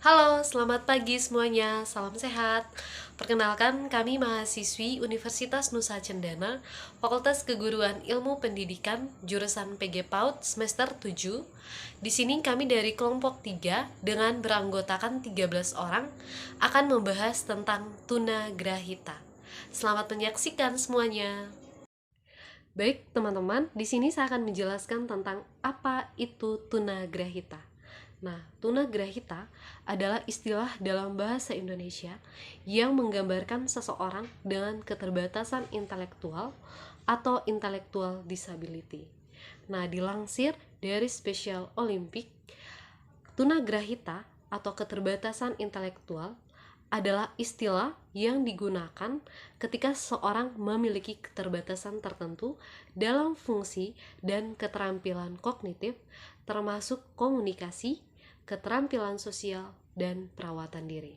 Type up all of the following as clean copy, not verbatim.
Halo, selamat pagi semuanya. Salam sehat. Perkenalkan, kami mahasiswi Universitas Nusa Cendana, Fakultas Keguruan Ilmu Pendidikan, jurusan PG PAUD semester 7. Di sini kami dari kelompok 3 dengan beranggotakan 13 orang akan membahas tentang tuna grahita. Selamat menyaksikan semuanya. Baik, teman-teman, di sini saya akan menjelaskan tentang apa itu tuna grahita. Nah, tuna grahita adalah istilah dalam bahasa Indonesia yang menggambarkan seseorang dengan keterbatasan intelektual atau intellectual disability. Nah, dilansir dari Special Olympic, tuna grahita atau keterbatasan intelektual adalah istilah yang digunakan ketika seseorang memiliki keterbatasan tertentu dalam fungsi dan keterampilan kognitif, termasuk komunikasi, keterampilan sosial, dan perawatan diri.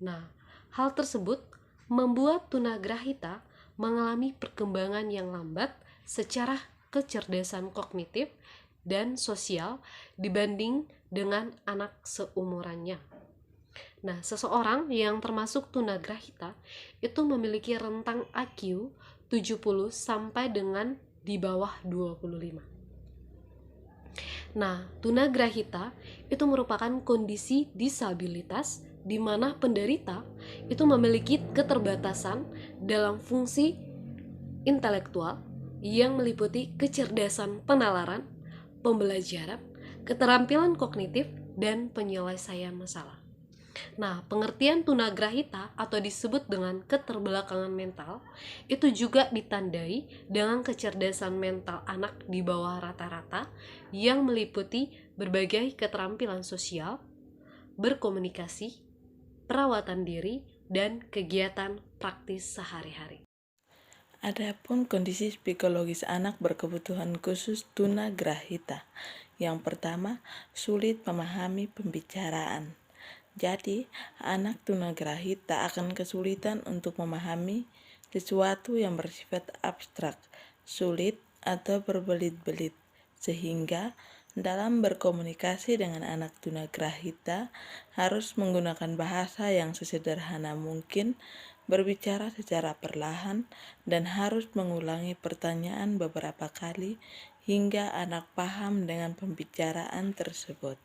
Nah, hal tersebut membuat tunagrahita mengalami perkembangan yang lambat secara kecerdasan kognitif dan sosial dibanding dengan anak seumurannya. Nah, seseorang yang termasuk tunagrahita itu memiliki rentang IQ 70 sampai dengan di bawah 25. Nah, tunagrahita itu merupakan kondisi disabilitas di mana penderita itu memiliki keterbatasan dalam fungsi intelektual yang meliputi kecerdasan penalaran, pembelajaran, keterampilan kognitif, dan penyelesaian masalah. Nah, pengertian tunagrahita atau disebut dengan keterbelakangan mental itu juga ditandai dengan kecerdasan mental anak di bawah rata-rata yang meliputi berbagai keterampilan sosial, berkomunikasi, perawatan diri, dan kegiatan praktis sehari-hari. Adapun kondisi psikologis anak berkebutuhan khusus tunagrahita. Yang pertama, sulit memahami pembicaraan. Jadi, anak tunagrahita akan kesulitan untuk memahami sesuatu yang bersifat abstrak, sulit, atau berbelit-belit. Sehingga, dalam berkomunikasi dengan anak tunagrahita harus menggunakan bahasa yang sesederhana mungkin, berbicara secara perlahan, dan harus mengulangi pertanyaan beberapa kali hingga anak paham dengan pembicaraan tersebut.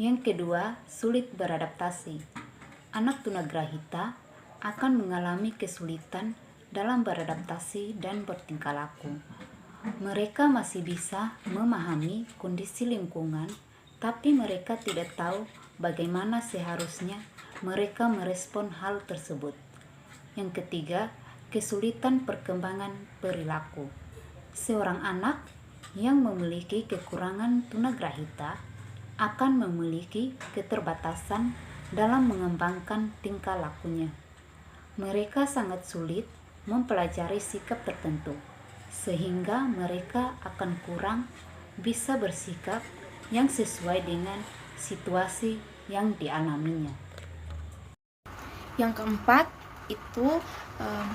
Yang kedua, sulit beradaptasi. Anak tunagrahita akan mengalami kesulitan dalam beradaptasi dan bertingkah laku. Mereka masih bisa memahami kondisi lingkungan, tapi mereka tidak tahu bagaimana seharusnya mereka merespon hal tersebut. Yang ketiga, kesulitan perkembangan perilaku. Seorang anak yang memiliki kekurangan tunagrahita akan memiliki keterbatasan dalam mengembangkan tingkah lakunya. Mereka sangat sulit mempelajari sikap tertentu, sehingga mereka akan kurang bisa bersikap yang sesuai dengan situasi yang dialaminya. Yang keempat itu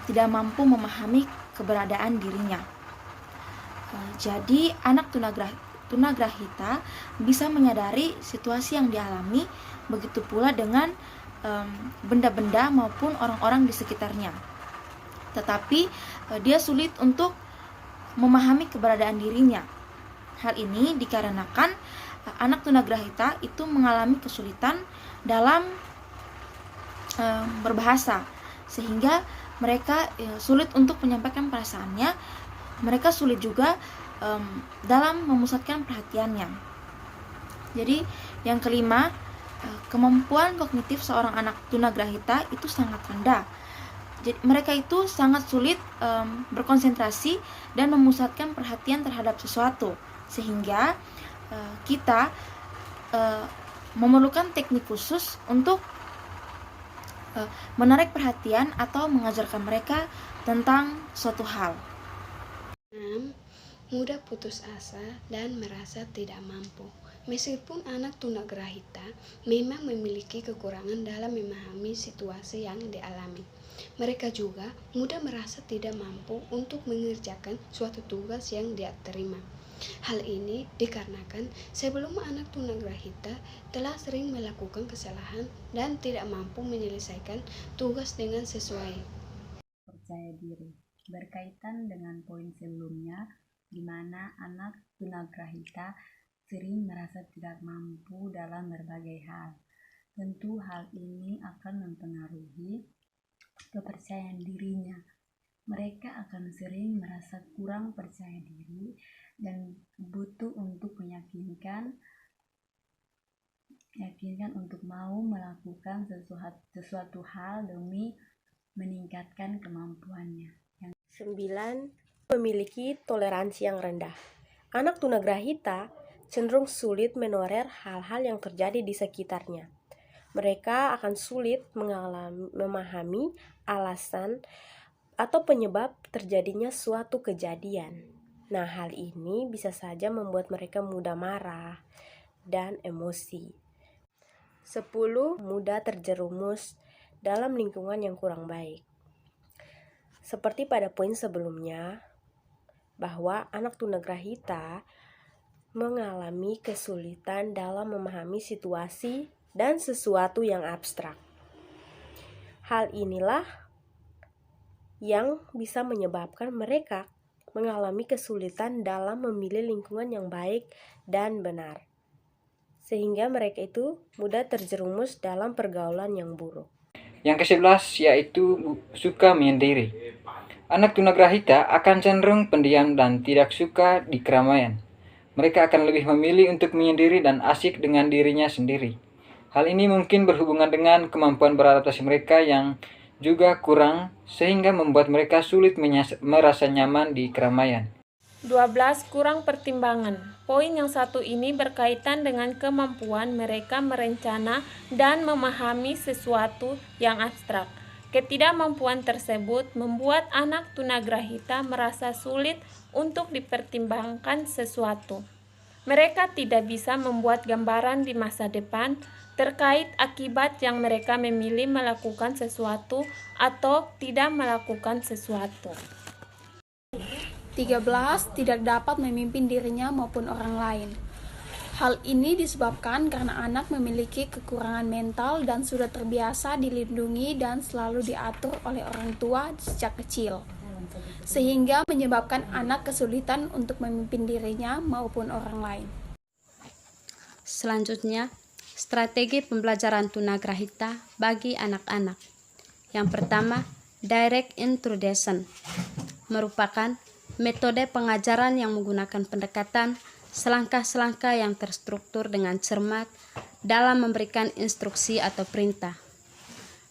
tidak mampu memahami keberadaan dirinya. Jadi anak tunagrahita bisa menyadari situasi yang dialami, begitu pula dengan benda-benda maupun orang-orang di sekitarnya. Tetapi dia sulit untuk memahami keberadaan dirinya. Hal ini dikarenakan anak tunagrahita itu mengalami kesulitan dalam berbahasa, sehingga mereka sulit untuk menyampaikan perasaannya. Mereka sulit juga dalam memusatkan perhatiannya. Jadi yang kelima, kemampuan kognitif seorang anak tunagrahita itu sangat rendah. Jadi mereka itu sangat sulit berkonsentrasi dan memusatkan perhatian terhadap sesuatu, sehingga kita memerlukan teknik khusus untuk menarik perhatian atau mengajarkan mereka tentang suatu hal. 6. Mudah putus asa dan merasa tidak mampu. Meskipun anak tunagrahita memang memiliki kekurangan dalam memahami situasi yang dialami, mereka juga mudah merasa tidak mampu untuk mengerjakan suatu tugas yang dia terima. Hal ini dikarenakan sebelum anak tunagrahita telah sering melakukan kesalahan dan tidak mampu menyelesaikan tugas dengan sesuai. Percaya diri berkaitan dengan poin sebelumnya, di mana anak tunagrahita sering merasa tidak mampu dalam berbagai hal. Tentu hal ini akan mempengaruhi kepercayaan dirinya. Mereka akan sering merasa kurang percaya diri dan butuh untuk meyakinkan untuk mau melakukan sesuatu hal demi meningkatkan kemampuannya. 9. Memiliki toleransi yang rendah. Anak tunagrahita cenderung sulit menolerir hal-hal yang terjadi di sekitarnya. Mereka akan sulit memahami alasan atau penyebab terjadinya suatu kejadian. Nah, hal ini bisa saja membuat mereka mudah marah dan emosi. 10. Mudah terjerumus dalam lingkungan yang kurang baik. Seperti pada poin sebelumnya, bahwa anak tunagrahita mengalami kesulitan dalam memahami situasi dan sesuatu yang abstrak. Hal inilah yang bisa menyebabkan mereka mengalami kesulitan dalam memilih lingkungan yang baik dan benar, sehingga mereka itu mudah terjerumus dalam pergaulan yang buruk. Yang ke-11 yaitu suka menyendiri. Anak tunagrahita akan cenderung pendiam dan tidak suka di keramaian. Mereka akan lebih memilih untuk menyendiri dan asyik dengan dirinya sendiri. Hal ini mungkin berhubungan dengan kemampuan beradaptasi mereka yang juga kurang, sehingga membuat mereka sulit merasa nyaman di keramaian. 12. Kurang pertimbangan. Poin yang satu ini berkaitan dengan kemampuan mereka merencana dan memahami sesuatu yang abstrak. Ketidakmampuan tersebut membuat anak tunagrahita merasa sulit untuk dipertimbangkan sesuatu. Mereka tidak bisa membuat gambaran di masa depan terkait akibat yang mereka memilih melakukan sesuatu atau tidak melakukan sesuatu. 13. Tidak dapat memimpin dirinya maupun orang lain. Hal ini disebabkan karena anak memiliki kekurangan mental dan sudah terbiasa dilindungi dan selalu diatur oleh orang tua sejak kecil, sehingga menyebabkan anak kesulitan untuk memimpin dirinya maupun orang lain. Selanjutnya, strategi pembelajaran tunagrahita bagi anak-anak. Yang pertama, direct introduction merupakan metode pengajaran yang menggunakan pendekatan selangkah-selangkah yang terstruktur dengan cermat dalam memberikan instruksi atau perintah.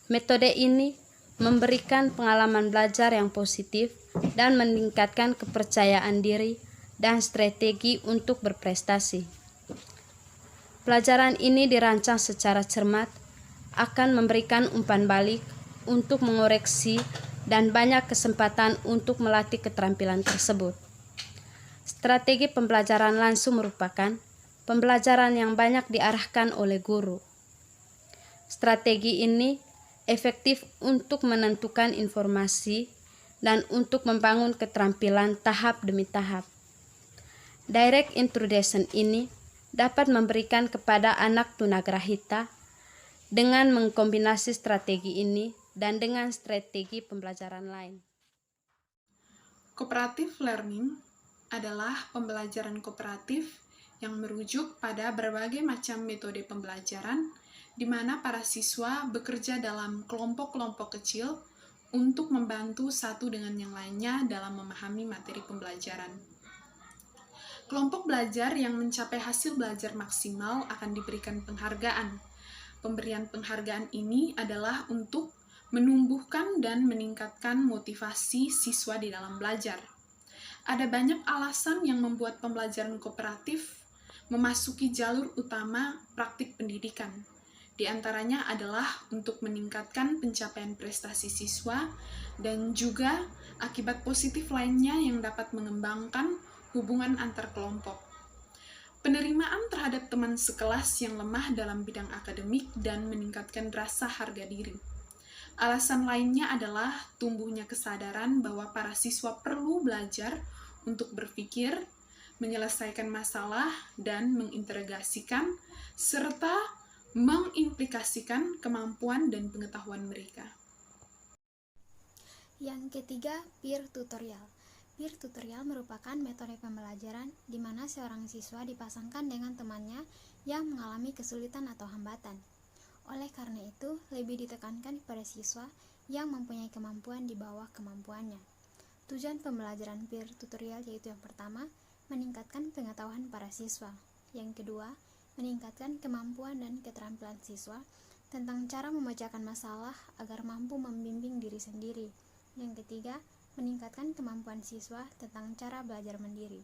Metode ini memberikan pengalaman belajar yang positif dan meningkatkan kepercayaan diri dan strategi untuk berprestasi. Pelajaran ini dirancang secara cermat, akan memberikan umpan balik untuk mengoreksi dan banyak kesempatan untuk melatih keterampilan tersebut. Strategi pembelajaran langsung merupakan pembelajaran yang banyak diarahkan oleh guru. Strategi ini efektif untuk menentukan informasi dan untuk membangun keterampilan tahap demi tahap. Direct introduction ini dapat memberikan kepada anak tunagrahita dengan mengkombinasi strategi ini dan dengan strategi pembelajaran lain. Cooperative learning adalah pembelajaran kooperatif yang merujuk pada berbagai macam metode pembelajaran di mana para siswa bekerja dalam kelompok-kelompok kecil untuk membantu satu dengan yang lainnya dalam memahami materi pembelajaran. Kelompok belajar yang mencapai hasil belajar maksimal akan diberikan penghargaan. Pemberian penghargaan ini adalah untuk menumbuhkan dan meningkatkan motivasi siswa di dalam belajar. Ada banyak alasan yang membuat pembelajaran kooperatif memasuki jalur utama praktik pendidikan. Di antaranya adalah untuk meningkatkan pencapaian prestasi siswa dan juga akibat positif lainnya yang dapat mengembangkan hubungan antar kelompok. Penerimaan terhadap teman sekelas yang lemah dalam bidang akademik dan meningkatkan rasa harga diri. Alasan lainnya adalah tumbuhnya kesadaran bahwa para siswa perlu belajar untuk berpikir, menyelesaikan masalah dan mengintegrasikan serta mengimplikasikan kemampuan dan pengetahuan mereka. Yang ketiga, peer tutorial. Peer tutorial merupakan metode pembelajaran di mana seorang siswa dipasangkan dengan temannya yang mengalami kesulitan atau hambatan. Oleh karena itu, lebih ditekankan pada siswa yang mempunyai kemampuan di bawah kemampuannya. Tujuan pembelajaran peer tutorial yaitu yang pertama, meningkatkan pengetahuan para siswa. Yang kedua, meningkatkan kemampuan dan keterampilan siswa tentang cara memecahkan masalah agar mampu membimbing diri sendiri. Yang ketiga, meningkatkan kemampuan siswa tentang cara belajar mandiri.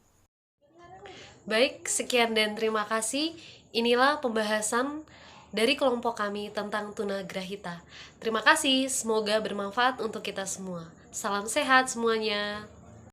Baik, sekian dan terima kasih. Inilah pembahasan dari kelompok kami tentang tunagrahita. Terima kasih, semoga bermanfaat untuk kita semua. Salam sehat semuanya.